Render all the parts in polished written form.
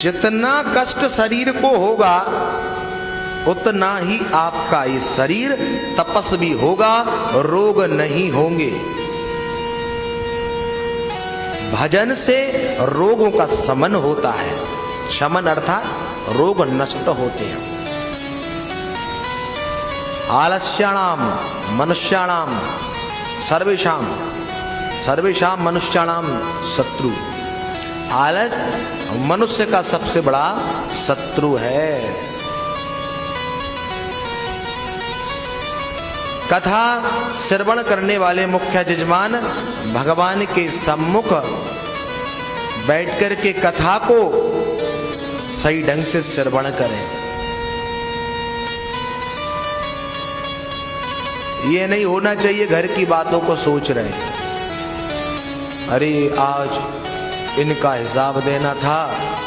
जितना कष्ट शरीर को होगा उतना ही आपका ये शरीर तपस्वी होगा, रोग नहीं होंगे। भजन से रोगों का शमन होता है। शमन अर्थात रोग नष्ट होते हैं। आलस्याणाम मनुष्याणाम सर्वेषाम मनुष्याणाम शत्रु। आलस मनुष्य का सबसे बड़ा शत्रु है। कथा श्रवण करने वाले मुख्य यजमान भगवान के सम्मुख बैठकर के कथा को सही ढंग से श्रवण करें। ये नहीं होना चाहिए घर की बातों को सोच रहे, अरे आज इनका हिसाब देना था,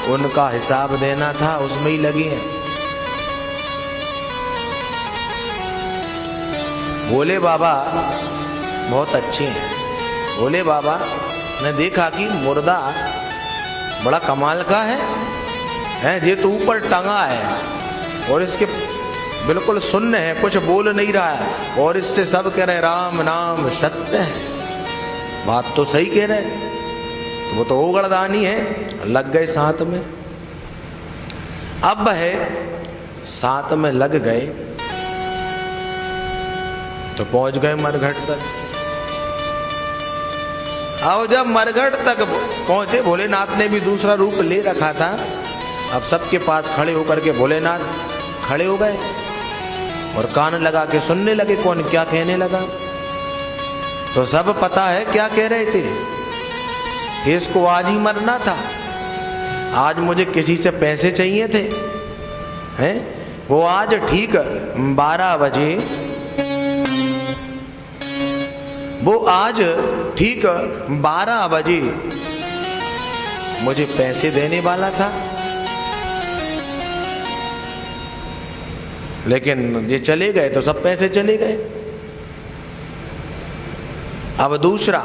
उनका हिसाब देना था, उसमें ही लगी हैं। भोले बाबा बहुत अच्छे हैं। भोले बाबा ने देखा कि मुर्दा बड़ा कमाल का है, ये तो ऊपर टंगा है और इसके बिल्कुल शून्य है, कुछ बोल नहीं रहा है, और इससे सब कह रहे राम नाम सत्य है। बात तो सही कह रहे, वो तो ओगड़दानी है। लग गए साथ में। अब है साथ में लग गए तो पहुंच गए मरघट तक। अब जब मरघट तक पहुंचे, भोलेनाथ ने भी दूसरा रूप ले रखा था। अब सबके पास खड़े होकर के भोलेनाथ खड़े हो गए और कान लगा के सुनने लगे कौन क्या कहने लगा। तो सब पता है क्या कह रहे थे कि इसको आज ही मरना था, आज मुझे किसी से पैसे चाहिए थे, हैं? वो आज ठीक 12 बजे, वो आज ठीक 12 बजे मुझे पैसे देने वाला था, लेकिन ये चले गए तो सब पैसे चले गए। अब दूसरा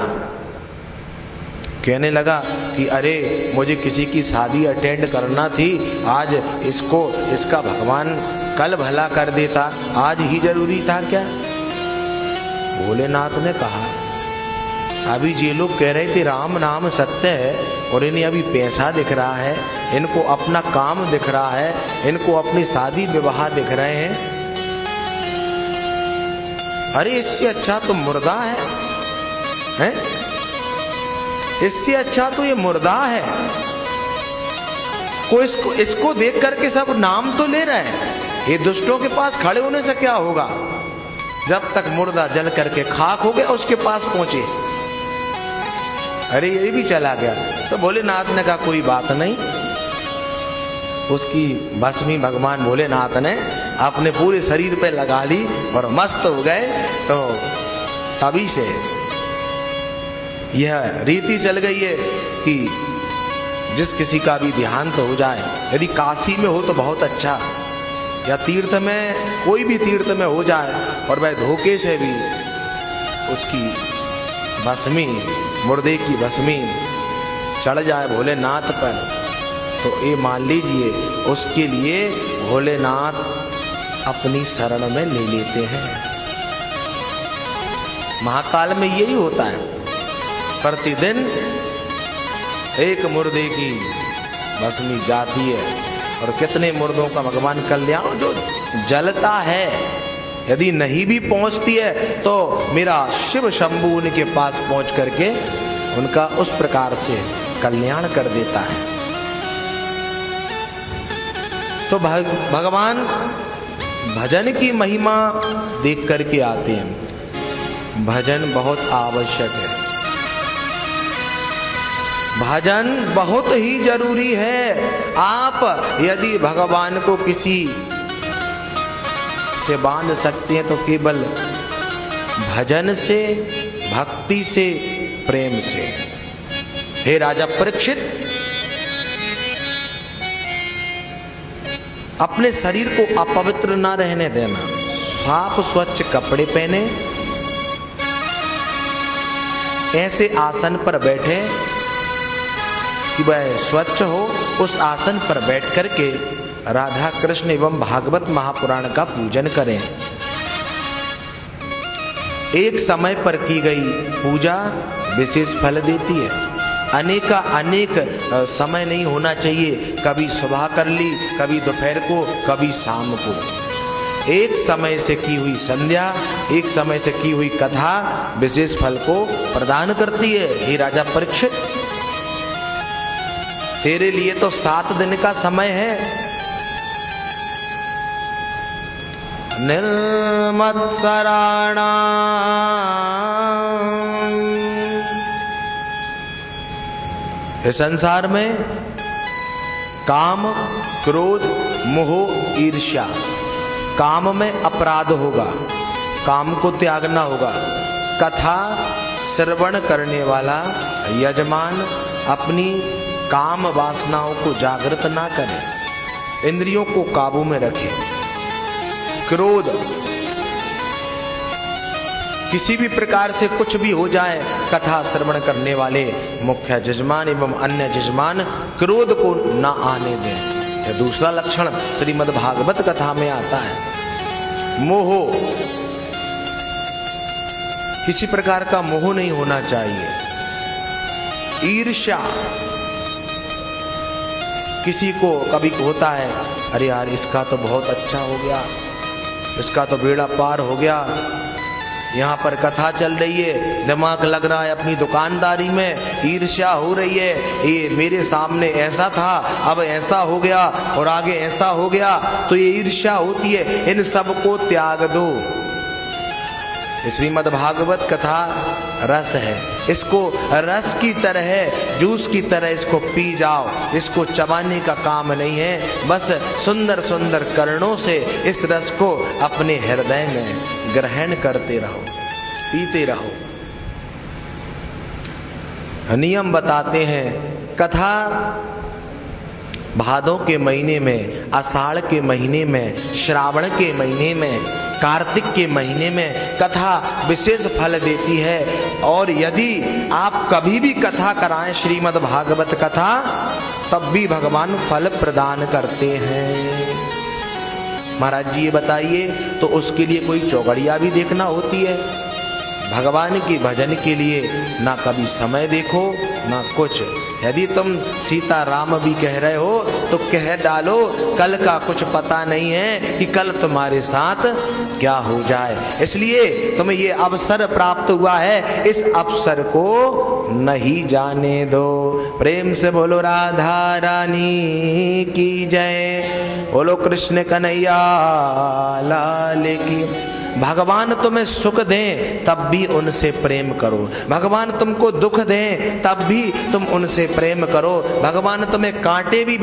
कहने लगा कि अरे मुझे किसी की शादी अटेंड करना थी, आज इसका भगवान कल भला कर देता, आज ही जरूरी था क्या? भोलेनाथ ने कहा अभी ये लोग कह रहे थे राम नाम सत्य है और इन्हें अभी पैसा दिख रहा है, इनको अपना काम दिख रहा है, इनको अपनी शादी विवाह दिख रहे हैं। अरे इससे अच्छा तो मुर्दा है? इससे अच्छा तो ये मुर्दा है। इसको देख करके सब नाम तो ले रहे हैं। ये दुष्टों के पास खड़े होने से क्या होगा? जब तक मुर्दा जल करके खाक हो गया उसके पास पहुंचे, अरे ये भी चला गया। तो भोलेनाथ ने कहा कोई बात नहीं। उसकी भस्मी भगवान भोलेनाथ ने अपने पूरे शरीर पे लगा ली और मस्त हो गए। तो तभी से यह रीति चल गई है कि जिस किसी का भी देहांत हो जाए, यदि काशी में हो तो बहुत अच्छा, या तीर्थ में, कोई भी तीर्थ में हो जाए और वह धोखे से भी उसकी भस्मी, मुर्दे की भस्मी चढ़ जाए भोलेनाथ पर, तो ये मान लीजिए उसके लिए भोलेनाथ अपनी शरण में ले लेते हैं। महाकाल में यही होता है, प्रतिदिन एक मुर्दे की भस्मी जाती है और कितने मुर्दों का भगवान कल्याण जो जलता है। यदि नहीं भी पहुंचती है तो मेरा शिव शंभू उनके पास पहुंच करके उनका उस प्रकार से कल्याण कर देता है। तो भगवान भजन की महिमा देख करके आते हैं। भजन बहुत आवश्यक है, भजन बहुत ही जरूरी है। आप यदि भगवान को किसी से बांध सकते हैं तो केवल भजन से, भक्ति से, प्रेम से। हे राजा परीक्षित, अपने शरीर को अपवित्र ना रहने देना, साफ स्वच्छ कपड़े पहने, ऐसे आसन पर बैठे कि वह स्वच्छ हो, उस आसन पर बैठ करके राधा कृष्ण एवं भागवत महापुराण का पूजन करें। एक समय पर की गई पूजा विशेष फल देती है। अनेक समय नहीं होना चाहिए, कभी सुबह कर ली, कभी दोपहर को, कभी शाम को। एक समय से की हुई संध्या, एक समय से की हुई कथा विशेष फल को प्रदान करती है। हे राजा परीक्षित, तेरे लिए तो 7 दिन का समय है। निर्मत्सराणां इस संसार में काम, क्रोध, मोह, ईर्ष्या, काम में अपराध होगा, काम को त्यागना होगा। कथा श्रवण करने वाला यजमान अपनी काम वासनाओं को जागृत ना करे, इंद्रियों को काबू में रखे। क्रोध, किसी भी प्रकार से कुछ भी हो जाए, कथा श्रवण करने वाले मुख्य जजमान एवं अन्य जजमान क्रोध को ना आने दें। यह दूसरा लक्षण श्रीमद् भागवत कथा में आता है। मोह, किसी प्रकार का मोह नहीं होना चाहिए। ईर्ष्या, किसी को कभी होता है, अरे यार इसका तो बहुत अच्छा हो गया, इसका तो बेड़ा पार हो गया, यहाँ पर कथा चल रही है, दिमाग लग रहा है अपनी दुकानदारी में, ईर्ष्या हो रही है, ये मेरे सामने ऐसा था अब ऐसा हो गया और आगे ऐसा हो गया, तो ये ईर्ष्या होती है। इन सब को त्याग दो। श्रीमद् भागवत कथा रस है, इसको रस की तरह, जूस की तरह इसको पी जाओ। इसको चबाने का काम नहीं है, बस सुंदर सुंदर कर्णों से इस रस को अपने हृदय में ग्रहण करते रहो, पीते रहो। नियम बताते हैं, कथा भादों के महीने में, आषाढ़ के महीने में, श्रावण के महीने में, कार्तिक के महीने में कथा विशेष फल देती है। और यदि आप कभी भी कथा कराएं, श्रीमद् भागवत कथा, तब भी भगवान फल प्रदान करते हैं। महाराज जी ये बताइए, तो उसके लिए कोई चौगड़िया भी देखना होती है? भगवान के भजन के लिए ना कभी समय देखो ना कुछ। यदि तुम सीता राम भी कह रहे हो तो कह डालो, कल का कुछ पता नहीं है कि कल तुम्हारे साथ क्या हो जाए। इसलिए तुम्हें ये अवसर प्राप्त हुआ है, इस अवसर को नहीं जाने दो। प्रेम से बोलो राधा रानी की जय, बोलो कृष्ण कन्हैया लाल की। भगवान तुम्हें सुख दें तब भी उनसे प्रेम करो, भगवान तुमको दुख दें तब भी तुम उनसे प्रेम करो, भगवान तुम्हें कांटे भी